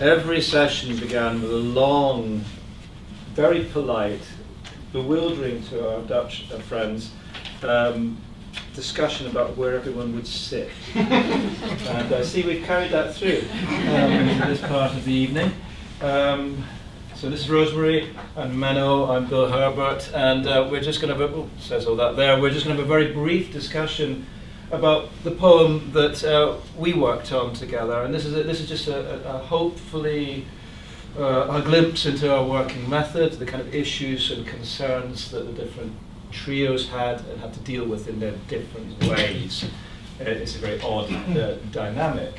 Every session began with a long, very polite, bewildering to our Dutch friends, discussion about where everyone would sit. And I see we've carried that through this part of the evening. So this is Rosemary and Menno. I'm Bill Herbert, and we're just going to have a, says all that there. We're just going to have a very brief discussion about the poem that we worked on together. And this is just a hopefully a glimpse into our working method, the kind of issues and concerns that the different trios had and had to deal with in their different ways. It's a very odd dynamic.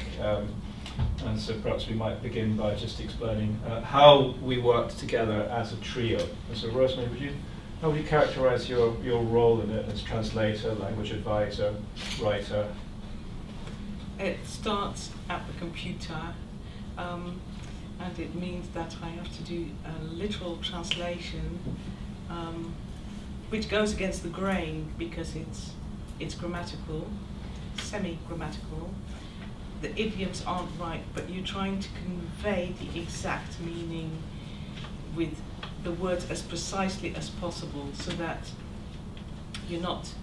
And so perhaps we might begin by just explaining how we worked together as a trio. And so Rosemary, how would you characterize your role in it as translator, language advisor, writer? It starts at the computer, and it means that I have to do a literal translation, which goes against the grain because it's grammatical, semi-grammatical. The idioms aren't right, but you're trying to convey the exact meaning with the words as precisely as possible, so that you're not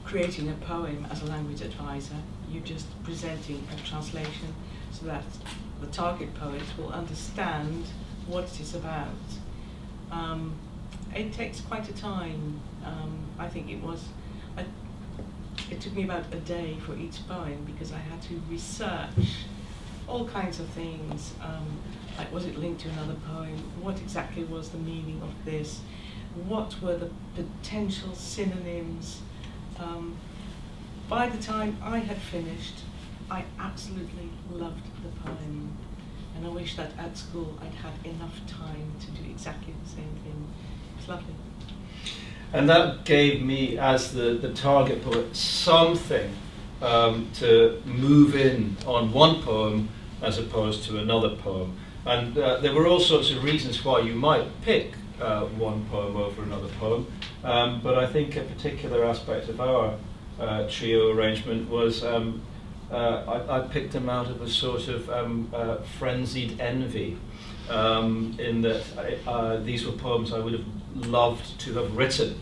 creating a poem as a language advisor, you're just presenting a translation so that the target poet will understand what it is about. It takes quite a time. I think it took me about a day for each poem because I had to research all kinds of things, like was it linked to another poem, what exactly was the meaning of this, what were the potential synonyms. By the time I had finished, I absolutely loved the poem, and I wish that at school I'd had enough time to do exactly the same thing. It's lovely. And that gave me, as the target poet, something to move in on one poem as opposed to another poem. And there were all sorts of reasons why you might pick one poem over another poem. But I think a particular aspect of our trio arrangement was I picked them out of a sort of frenzied envy, in that these were poems I would have loved to have written.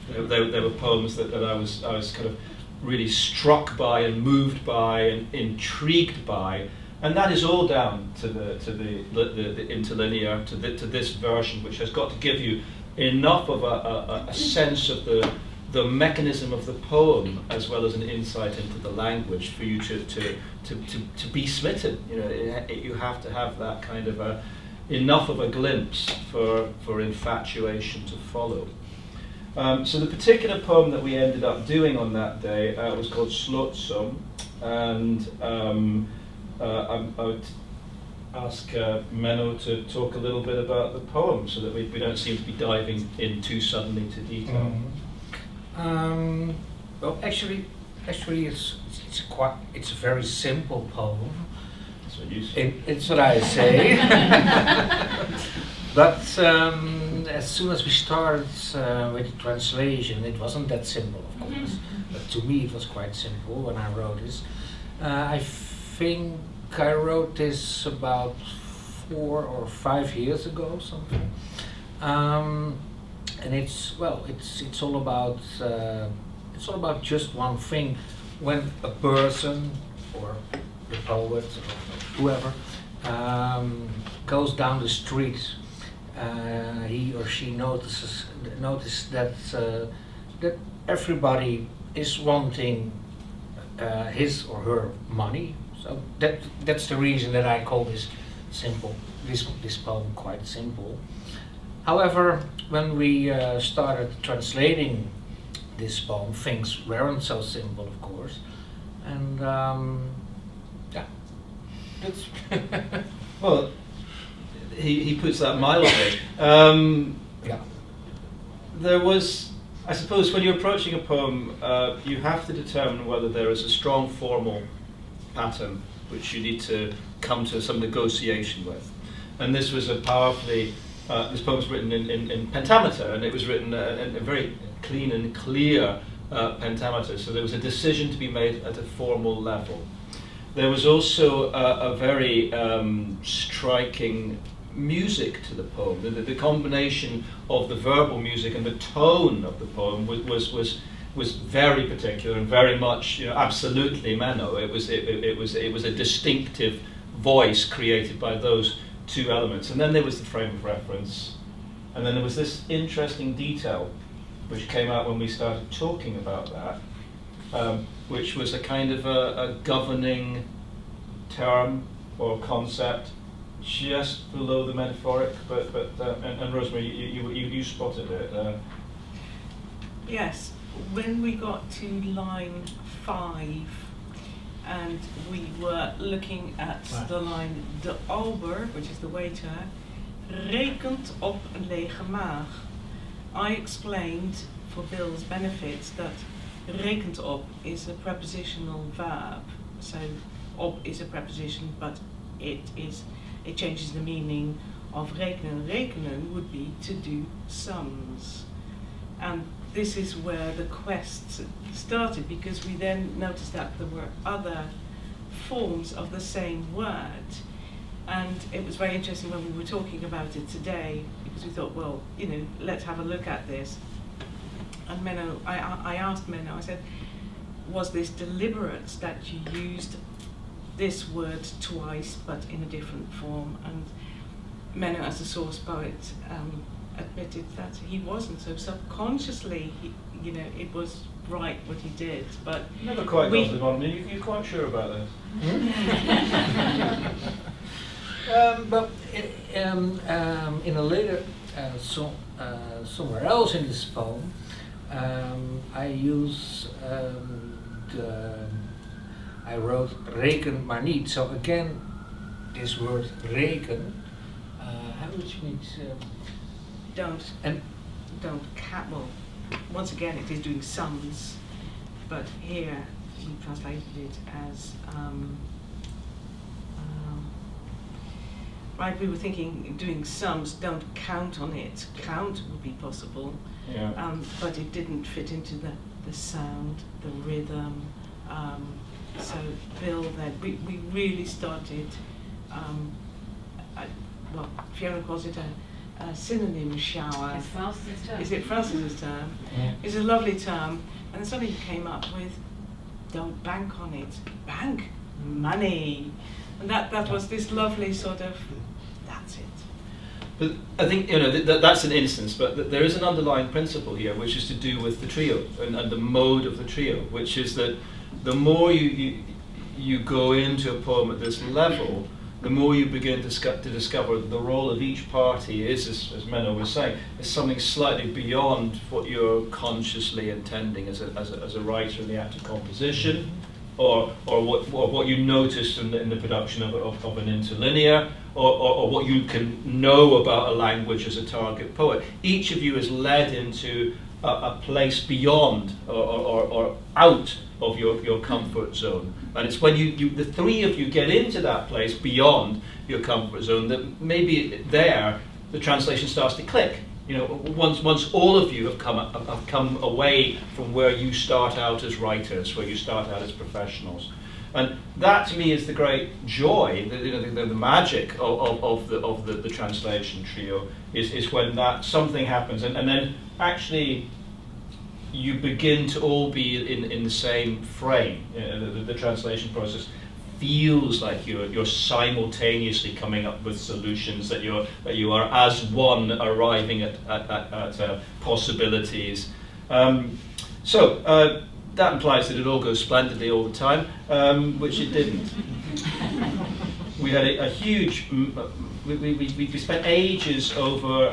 They were poems that I was kind of really struck by and moved by and intrigued by, and that is all down to the interlinear, to this version, which has got to give you enough of a sense of the mechanism of the poem as well as an insight into the language for you to be smitten. You know, you have to have that kind of enough of a glimpse for infatuation to follow. So the particular poem that we ended up doing on that day was called Slotsom, and I would ask Menno to talk a little bit about the poem so that we don't seem to be diving in too suddenly to detail. Well, actually, it's a very simple poem. That's what you say. It's what I say. But as soon as we started with the translation, it wasn't that simple, of course. But to me, it was quite simple when I wrote this. I think I wrote this about 4 or 5 years ago, something. And it's all about just one thing. When a person or the poet or whoever goes down the street, he or she notices that that everybody is wanting his or her money. So that's the reason that I call this poem quite simple. However, when we started translating this poem, things weren't so simple, of course, and that's Well, he puts that mildly. There was, I suppose, when you're approaching a poem, you have to determine whether there is a strong formal pattern which you need to come to some negotiation with. And this was a powerfully, this poem was written in pentameter, and it was written in a very clean and clear pentameter, so there was a decision to be made at a formal level. there was also a very striking music to the poem. The combination of the verbal music and the tone of the poem was very particular and very much, you know, absolutely Menno. It was a distinctive voice created by those two elements. And then there was the frame of reference, and then there was this interesting detail which came out when we started talking about that, which was a kind of a governing term or concept just below the metaphoric, and Rosemary, you spotted it. Yes, when we got to line 5 and we were looking at the line de ober, which is the waiter, rekent op een lege maag. I explained for Bill's benefit that rekent op is a prepositional verb. So op is a preposition, but it changes the meaning of rekenen. Rekenen would be to do sums. And this is where the quest started, because we then noticed that there were other forms of the same word. And it was very interesting when we were talking about it today, because we thought, well, you know, let's have a look at this. And Menno, I asked Menno, I said, was this deliberate that you used this word twice but in a different form? And Menno, as a source poet, admitted that he wasn't. So subconsciously, you know, it was right what he did. But never quite got to the bottom. You're quite sure about that? But in a later somewhere else in this poem, I use I wrote reken maar niet. So again, this word reken, how would you need? Don't count. Well, once again, it is doing sums, but here we translated it as. Right, we were thinking doing sums, don't count on it. Count would be possible, yeah. But it didn't fit into the sound, the rhythm. So Bill, then we really started. Well, Fiona calls it a synonym shower. It's Francis' term. Is it Francis's term? Yeah. It's a lovely term, and suddenly he came up with, don't bank on it. Bank money. And that was this lovely sort of, that's it. But I think, you know, that's an instance, but there is an underlying principle here, which is to do with the trio and the mode of the trio, which is that the more you go into a poem at this level, the more you begin to discover that the role of each party is, as Menno was saying, is something slightly beyond what you're consciously intending as a writer in the act of composition. Or what you noticed in the production of an interlinear, or what you can know about a language as a target poet. Each of you is led into a place beyond or out of your comfort zone. And it's when the three of you get into that place beyond your comfort zone that maybe there the translation starts to click. You know, once all of you have come away from where you start out as writers, where you start out as professionals, and that to me is the great joy, the magic of the translation trio is when that something happens, and then actually you begin to all be in the same frame. The translation process feels like you're simultaneously coming up with solutions, that you are as one arriving at possibilities. So that implies that it all goes splendidly all the time, which it didn't. We had a huge. We spent ages over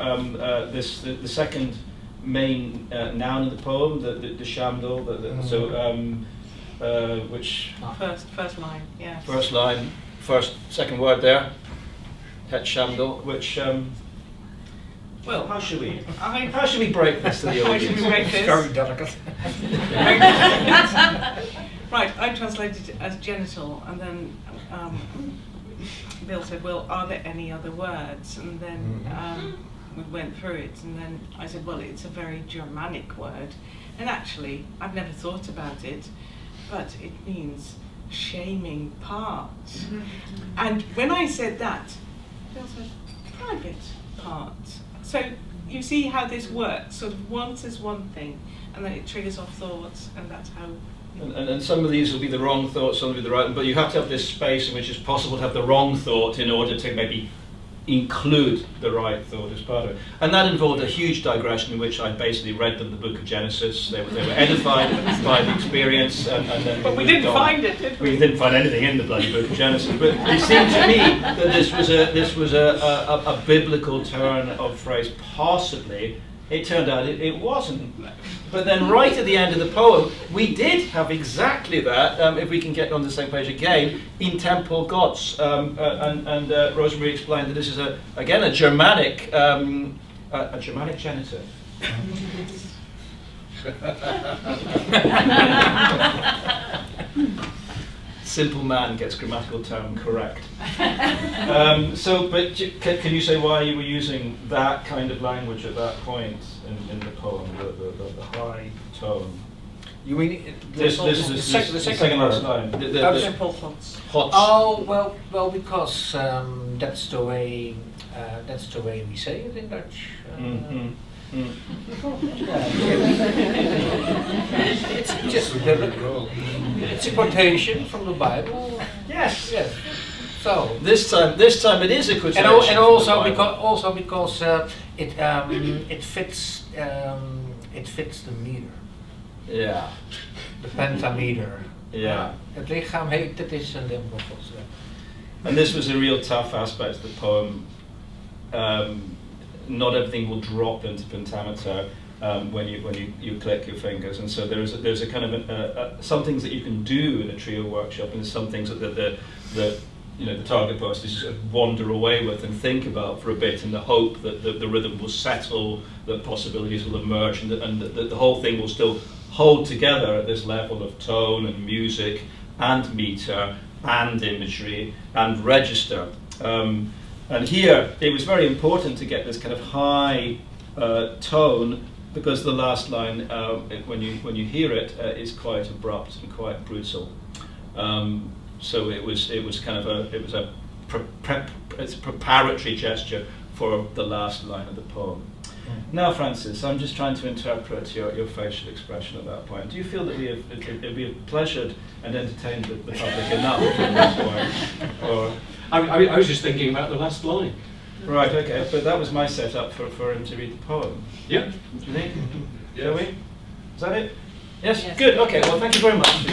the second main noun in the poem, the shamdol. Which first line, yes. First line, second word there, het shamdol, which well, how should we break this to the How audience? should we break this? Very delicate. Right, I translated it as genital, and then Bill said, well, are there any other words? And then we went through it, and then I said, well, it's a very Germanic word, and actually I've never thought about it, but it means shaming part. And when I said that, they also said, private part. So you see how this works. Sort of one says one thing, and then it triggers off thoughts, and that's how. And some of these will be the wrong thoughts, some will be the right, but you have to have this space in which it's possible to have the wrong thought in order to maybe include the right thought as part of it. And that involved a huge digression in which I basically read them the book of Genesis. They were edified by the experience. And then but we didn't find it, did we? We didn't find anything in the bloody book of Genesis. But it seemed to me that this was a biblical turn of phrase, possibly. It turned out it wasn't. But then right at the end of the poem, we did have exactly that, if we can get on the same page again, in temple gods. And Rosemary explained that this is, again, a Germanic genitive. Simple man gets grammatical term correct. But can you say why you were using that kind of language at that point in the poem, the high tone? You mean the second last line? Simple thoughts. Oh well, because that's the way we say it in Dutch. It's just it's a quotation from the Bible. Yes. Yes. So this time it is a quotation. And also because it fits the meter. Yeah. The pentameter. Yeah. Het lichaam heet, het is een tempel Gods. And this was a real tough aspect of the poem. Not everything will drop into pentameter when you click your fingers, and so there's a kind of some things that you can do in a trio workshop, and some things that the target post is just wander away with and think about for a bit, in the hope that the rhythm will settle, that possibilities will emerge, and that the whole thing will still hold together at this level of tone and music and meter and imagery and register. And here, it was very important to get this kind of high tone, because the last line, when you hear it, is quite abrupt and quite brutal. So it was kind of a preparatory gesture for the last line of the poem. Now, Francis, I'm just trying to interpret your facial expression at that point. Do you feel that we have pleasured and entertained the public enough at this point, or? I was just thinking about the last line. Right, okay, but that was my setup for him to read the poem. Yeah. Do you think? Yeah. Shall we? Is that it? Yes? Good, okay, well thank you very much.